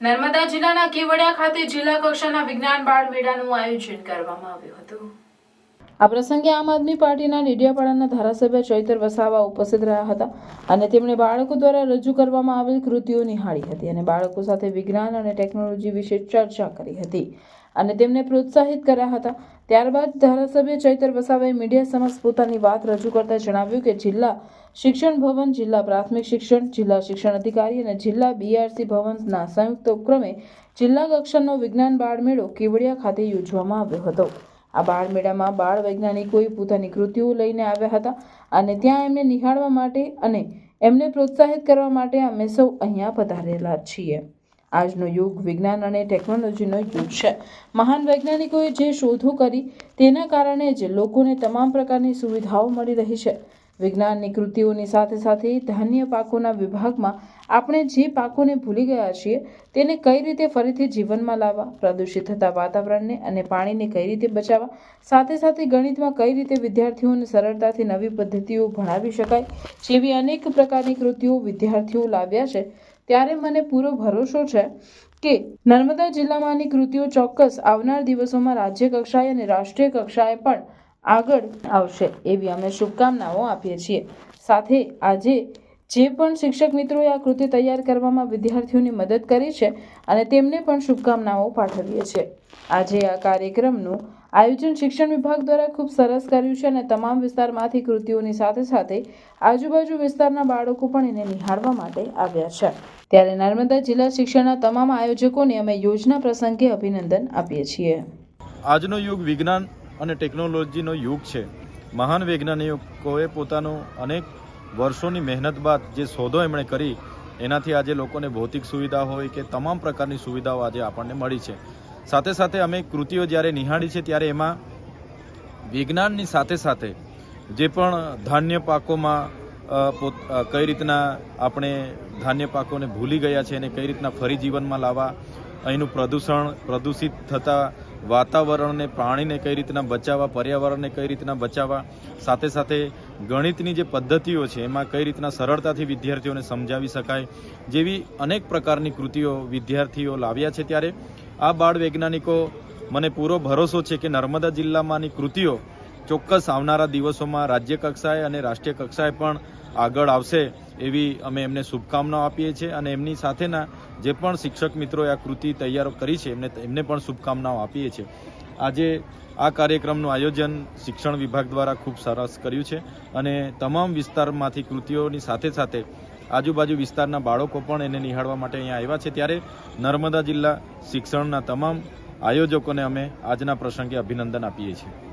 નર્મદા જિલ્લાના કેવડિયા ખાતે જિલ્લા કક્ષાના વિજ્ઞાન બાળ મેળાનું આયોજન કરવામાં આવ્યું હતું। આ પ્રસંગે આમ આદમી પાર્ટીના ડેડિયાપાડાના ધારાસભ્ય ચૈતર વસાવા ઉપસ્થિત રહ્યા હતા અને તેમણે બાળકો દ્વારા રજૂ કરવામાં આવેલ કૃતિઓ નિહાળી હતી અને બાળકો સાથે વિજ્ઞાન અને ટેકનોલોજી વિશે ચર્ચા કરી હતી અને તેમને પ્રોત્સાહિત કર્યા હતા। ત્યારબાદ ધારાસભ્ય ચૈતર વસાવાએ મીડિયા સમક્ષ પોતાની વાત રજૂ કરતા જણાવ્યું કે જિલ્લા શિક્ષણ ભવન, જિલ્લા પ્રાથમિક શિક્ષણ, જિલ્લા શિક્ષણ અધિકારી અને જિલ્લા BRC ભવનના સંયુક્ત ઉપક્રમે જિલ્લા કક્ષાનો વિજ્ઞાન બાળ મેળો કેવડિયા ખાતે યોજવામાં આવ્યો હતો। આ બાળ મેળામાં બાળ વૈજ્ઞાનિકોએ પોતાની કૃતિઓ લઈને આવ્યા હતા અને ત્યાં એમને નિહાળવા માટે અને એમને પ્રોત્સાહિત કરવા માટે અમે સૌ અહીંયા પધારેલા છીએ। આજનો યુગ વિજ્ઞાન અને ટેકનોલોજીનો યુગ છે। મહાન વૈજ્ઞાનિકોએ જે શોધો કરી તેના કારણે જ લોકોને તમામ પ્રકારની સુવિધાઓ મળી રહી છે। વિજ્ઞાનની કૃતિઓની સાથે સાથે ધાન્ય પાકોના વિભાગમાં આપણે જે પાકોને ભૂલી ગયા છીએ તેને કઈ રીતે ફરીથી જીવનમાં લાવવા, પ્રદૂષિત થતા વાતાવરણને અને પાણીને કઈ રીતે બચાવવા, સાથે સાથે ગણિતમાં કઈ રીતે વિદ્યાર્થીઓને સરળતાથી નવી પદ્ધતિઓ ભણાવી શકાય જેવી અનેક પ્રકારની કૃતિઓ વિદ્યાર્થીઓ લાવ્યા છે। ત્યારે મને પૂરો ભરોસો છે કે નર્મદા જિલ્લામાંની કૃતિઓ ચોક્કસ આવનાર દિવસોમાં રાજ્ય કક્ષાએ અને રાષ્ટ્રીય કક્ષાએ પણ આગળ આવશે એવી અમે શુભકામનાઓ આપીએ છીએ। સાથે આજે જે પણ શિક્ષક મિત્રોએ આ કૃતિ તૈયાર કરવામાં વિદ્યાર્થીઓની મદદ કરી છે અને તેમને પણ શુભકામનાઓ પાઠવીએ છીએ। આજે આ કાર્યક્રમનું આયોજન શિક્ષણ વિભાગ દ્વારા ખૂબ સરસ કર્યું છે અને તમામ વિસ્તારમાંથી કૃતિઓની સાથે સાથે આજુબાજુ વિસ્તારના બાળકો પણ એને નિહાળવા માટે આવ્યા છે। ત્યારે નર્મદા જિલ્લા શિક્ષણના તમામ આયોજકોને અમે યોજના પ્રસંગે અભિનંદન આપીએ છીએ। આજનો યુગ વિજ્ઞાન અને ટેકનોલોજીનો યુગ છે। મહાન વૈજ્ઞાનિકોએ પોતાનું અનેક વર્ષોની મહેનત બાદ જે શોધો એમણે કરી એનાથી આજે લોકોને ભૌતિક સુવિધા હોય કે તમામ પ્રકારની સુવિધાઓ આજે આપણને મળી છે। સાથે સાથે અમે કૃતિઓ જ્યારે નિહાળી છે ત્યારે એમાં વિજ્ઞાનની સાથે સાથે જે પણ ધાન્ય પાકોમાં કઈ રીતના આપણે ધાન્ય પાકોને ભૂલી ગયા છે અને કઈ રીતના ફરી જીવનમાં લાવવા, અહીંનું પ્રદૂષિત થતા વાતાવરણને, પાણીને કઈ રીતના બચાવવા, પર્યાવરણને કઈ રીતના બચાવવા, સાથે સાથે ગણિતની જે પદ્ધતિઓ છે એમાં કઈ રીતના સરળતાથી વિદ્યાર્થીઓને સમજાવી શકાય જેવી અનેક પ્રકારની કૃતિઓ વિદ્યાર્થીઓ લાવ્યા છે। ત્યારે આ બાળ વૈજ્ઞાનિકો, મને પૂરો ભરોસો છે કે નર્મદા જિલ્લામાંની કૃતિઓ ચોક્કસ આવનારા દિવસોમાં રાજ્ય કક્ષાએ અને રાષ્ટ્રીય કક્ષાએ પણ આગળ આવશે એવી અમે એમને શુભકામનાઓ આપીએ છીએ અને એમની સાથેના જે પણ શિક્ષક મિત્રોએ આ કૃતિ તૈયાર કરી છે એમને પણ શુભકામનાઓ આપીએ છીએ। આજે આ કાર્યક્રમનું આયોજન શિક્ષણ વિભાગ દ્વારા ખૂબ સરસ કર્યું છે અને તમામ વિસ્તારમાંથી કૃતિઓની સાથે સાથે આજુબાજુ વિસ્તારના બાળકો પણ એને નિહાળવા માટે અહીંયા આવ્યા છે। ત્યારે નર્મદા જિલ્લા શિક્ષણના તમામ આયોજકોને અમે આજના પ્રસંગે અભિનંદન આપીએ છીએ।